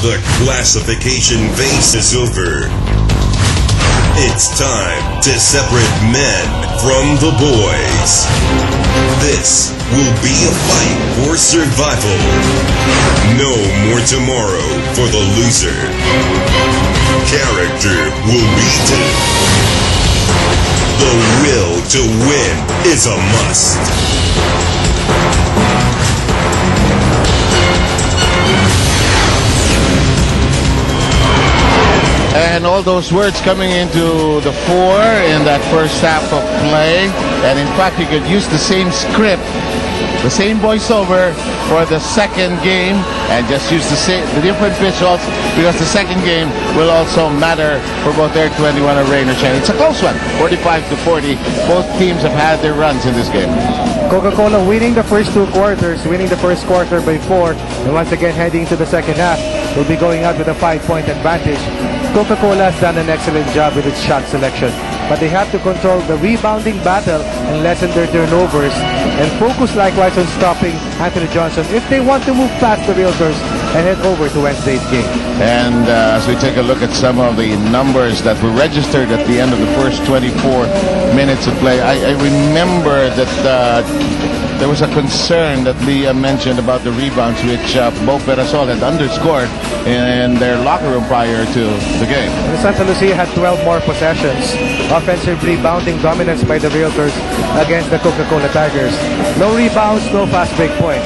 The classification phase is over. It's time to separate men from the boys. This will be a fight for survival. No more tomorrow for the loser. Character will lead to. The will to win is a must. And all those words coming into the fore in that first half of play. And in fact, you could use the same script, the same voiceover for the second game, and just use the different visuals, because the second game will also matter for both Air 21 and Rain or Shine. It's a close one, 45-40. Both teams have had their runs in this game. Coca-Cola winning the first two quarters, winning the first quarter by 4, and once again heading to the second half, will be going out with a 5-point advantage. Coca-Cola has done an excellent job with its shot selection, but they have to control the rebounding battle and lessen their turnovers, and focus likewise on stopping Anthony Johnson if they want to move past the Realtors and head over to Wednesday's game. And as we take a look at some of the numbers that were registered at the end of the first 24 minutes of play, I remember that there was a concern that Leah mentioned about the rebounds, which Bo Perasol had underscored in their locker room prior to the game. And Santa Lucia had 12 more possessions. Offensive rebounding dominance by the Realtors against the Coca-Cola Tigers. No rebounds, no fast break points.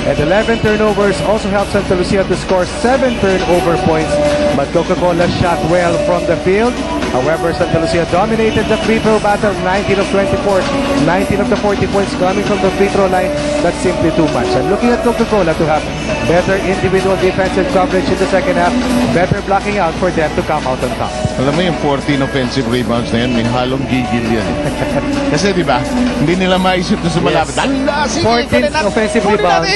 And 11 turnovers also helped Santa Lucia to score 7 turnover points, but Coca-Cola shot well from the field. However, Santa Lucia dominated the free throw battle, 19 of 24, 19 of the 40 points coming from the free throw line. That's simply too much. I'm looking at Coca-Cola to have better individual defensive coverage in the second half, better blocking out for them to come out on top. Alam mo yung 14 offensive rebounds na yun, may halong gigil yan. Kasi di ba, hindi nila maisip na sumalapit. Yes. 14 offensive rebounds,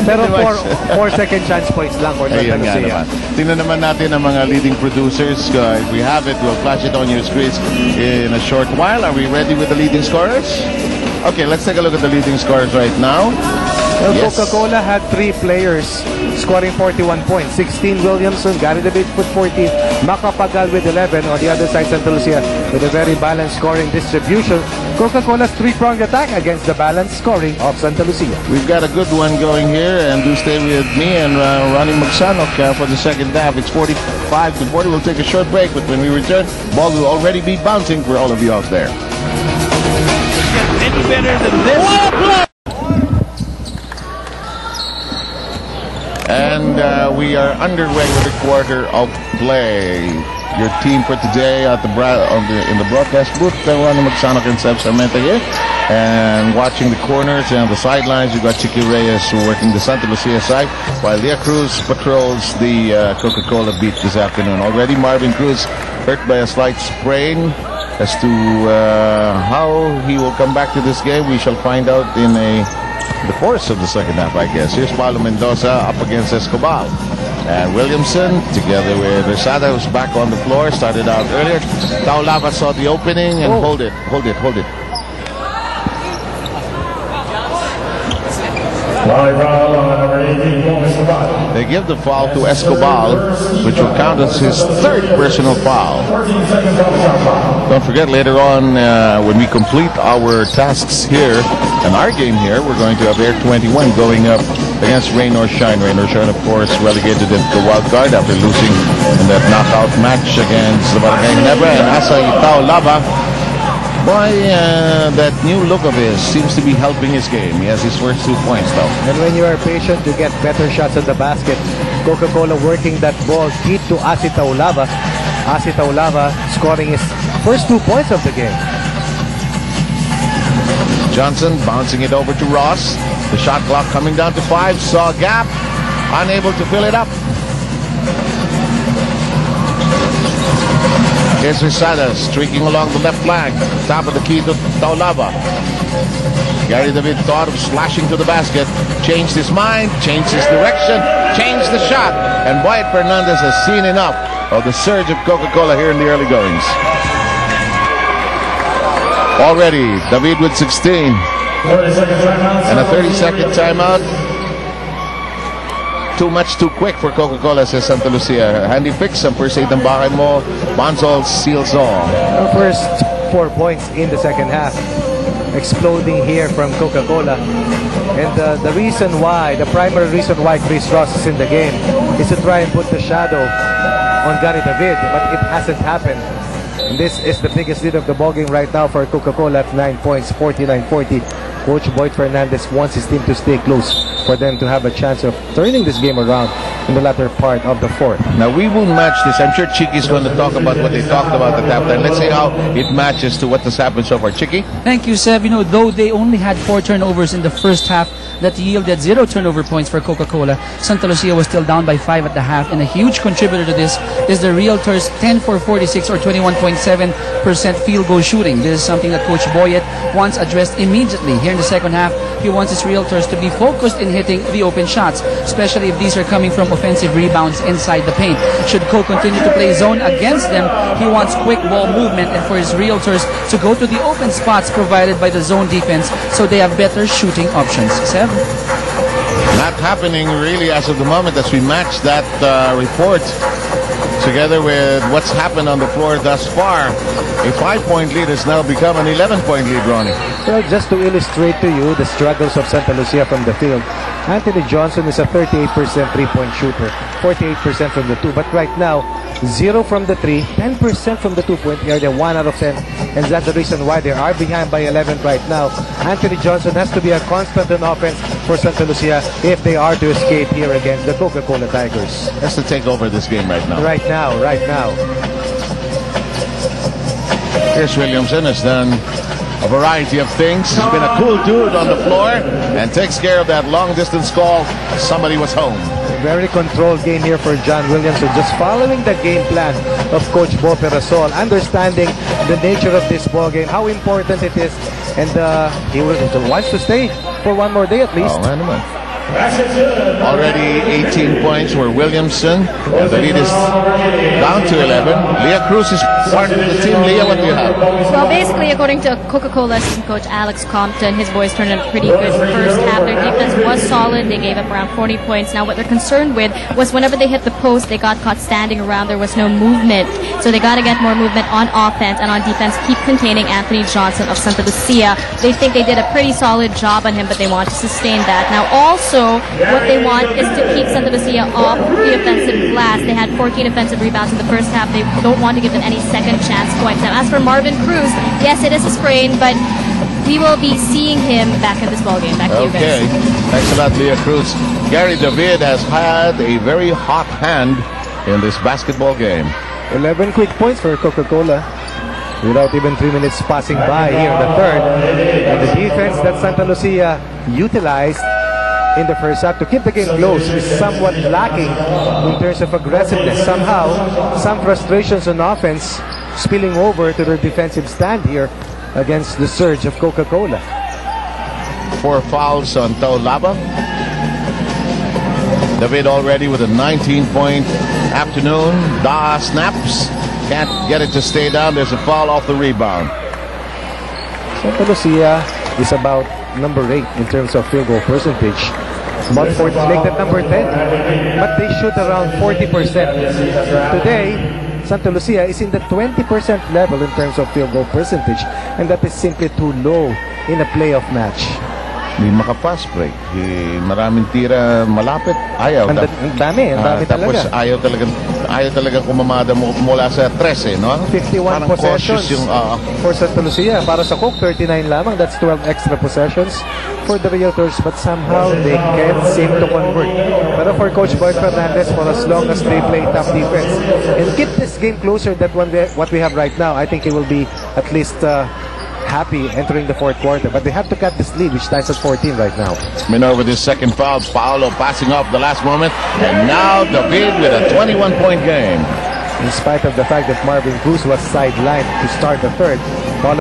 pero 4 second chance points lang for Santa Lucia. Tingnan naman natin ang mga leading producers. If we have it, we'll flash it on your screens in a short while. Are we ready with the leading scorers? Okay, let's take a look at the leading scorers right now. Well, yes. Coca-Cola had 3 players scoring 41 points. 16 Williamson, Gary David with 14, Macapagal with 11. On the other side, Santa Lucia with a very balanced scoring distribution. Coca-Cola's 3-pronged attack against the balanced scoring of Santa Lucia. We've got a good one going here, and do stay with me and Ronnie Magsanok for the second half. It's 45-40. We'll take a short break, but when we return, ball will already be bouncing for all of you out there. Any better than this? And we are underway with a quarter of play. Your team for today at in the broadcast booth, Ronnie Magsanok and Seb Sarmenta here. And watching the corners and the sidelines, you've got Chiqui Reyes working the Santa Lucia side, while Leah Cruz patrols the Coca-Cola beat this afternoon. Already Marvin Cruz hurt by a slight sprain. As to how he will come back to this game, we shall find out in the course of the second half, I guess. Here's Paulo Mendoza up against Escobar. And Williamson, together with Rosada, who's back on the floor, started out earlier. Taulava saw the opening and hold it. They give the foul to Escobar, which will count as his 3rd personal foul. Don't forget, later on, when we complete our tasks here and our game here, we're going to have Air 21 going up against Rain or Shine. Rain or Shine, of course, relegated into the wild card after losing in that knockout match against the Barangay Nebra. And Asa Taulava, boy, that new look of his seems to be helping his game. He has his first 2 points, though. And when you are patient, you get better shots at the basket. Coca-Cola working that ball deep to Asi Taulava. Asi Taulava scoring his first 2 points of the game. Johnson bouncing it over to Ross. The shot clock coming down to 5. Saw a gap. Unable to fill it up. Here's Rosada streaking along the left flank. Top of the key to Taulava. Gary David thought of slashing to the basket. Changed his mind, changed his direction, changed the shot. And Wyatt Fernandez has seen enough of the surge of Coca-Cola here in the early goings. Already, David with 16. And a 30-second timeout. too much too quick for Coca-Cola, says Santa Lucia. Handy fix ang first aid ng bahay mo. Bonzol seals all. First 4 points in the second half. Exploding here from Coca-Cola. And the reason why, the primary reason why Chris Ross is in the game is to try and put the shadow on Gary David, but it hasn't happened. And this is the biggest lead of the ballgame right now for Coca-Cola at 9 points, 49-40. Coach Boyd Fernandez wants his team to stay close for them to have a chance of turning this game around in the latter part of the fourth. Now we will match this. I'm sure Chiqui's going to talk about what they talked about at halftime. Let's see how it matches to what has happened so far. Chiqui? Thank you, Seb. You know, though they only had 4 turnovers in the first half that yielded 0 turnover points for Coca-Cola, Santa Lucia was still down by 5 at the half, and a huge contributor to this is the Realtors' 10 for 46 or 21.7% field goal shooting. This is something that Coach Boyet wants addressed immediately. Here in the second half, he wants his Realtors to be focused in hitting the open shots, especially if these are coming from offensive rebounds inside the paint. Should Coke continue to play zone against them, he wants quick ball movement and for his Realtors to go to the open spots provided by the zone defense so they have better shooting options. Seb? Not happening really as of the moment as we match that report together with what's happened on the floor thus far. A 5-point lead has now become an 11-point lead, Ronnie. Well, just to illustrate to you the struggles of Santa Lucia from the field, Anthony Johnson is a 38% three-point shooter, 48% from the 2. But right now, 0 from the 3, 10% from the 2-point area, 1 out of 10. And that's the reason why they are behind by 11 right now. Anthony Johnson has to be a constant on offense for Santa Lucia if they are to escape here against the Coca-Cola Tigers. Has to take over this game right now. Right now. Chris Williamson has done a variety of things. He's been a cool dude on the floor and takes care of that long-distance call. Somebody was home. Very controlled game here for John Williamson. Just following the game plan of Coach Bo Perasol, understanding the nature of this ball game, how important it is, and he wants to stay for one more day at least. Already 18 points for Williamson, and the lead is down to 11. Leah Cruz is part of the team. Leah, what do you have? Well, basically, according to Coca-Cola assistant coach Alex Compton, his boys turned in a pretty good first half. Their defense was solid. They gave up around 40 points. Now, what they're concerned with was whenever they hit the post, they got caught standing around. There was no movement. So they got to get more movement on offense and on defense, keep containing Anthony Johnson of Santa Lucia. They think they did a pretty solid job on him, but they want to sustain that. Now, also, what they want is to keep Santa Lucia off the offensive glass. They had 14 offensive rebounds in the first half. They don't want to give them any second chance points. Now, as for Marvin Cruz, yes, it is a sprain, but we will be seeing him back in this ballgame. Back to you guys. Okay. Thanks a lot, Leah Cruz. Gary David has had a very hot hand in this basketball game. 11 quick points for Coca-Cola without even 3 minutes passing by here in the third. And the defense that Santa Lucia utilized in the first half to keep the game close is somewhat lacking in terms of aggressiveness. Somehow, some frustrations on offense spilling over to their defensive stand here against the surge of Coca-Cola. 4 fouls on Taulaba. David already with a 19-point afternoon. Da snaps. Can't get it to stay down. There's a foul off the rebound. Santa Lucia is about number 8 in terms of field goal percentage. About 40, make that number 10. But they shoot around 40%. Today, Santa Lucia is in the 20% level in terms of field goal percentage. And that is simply too low in a playoff match. Hindi makapass break. Maraming tira malapit. Ayaw. Ang dami Tapos talaga. ayaw talaga kumamada mula sa 13, no? 51 Parang possessions yung, for Santa Lucia. Para sa Coke, 39 lamang. That's 12 extra possessions for the Realtors. But somehow, they can't seem to convert. Pero for Coach Boyd Fernandez, for as long as they play tough defense and keep this game closer than what we have right now, I think he will be at least happy entering the fourth quarter. But they have to cut this lead, which stands at 14 right now. Minor with his second foul. Paolo passing off the last moment. And now David with a 21-point game. In spite of the fact that Marvin Cruz was sidelined to start the third,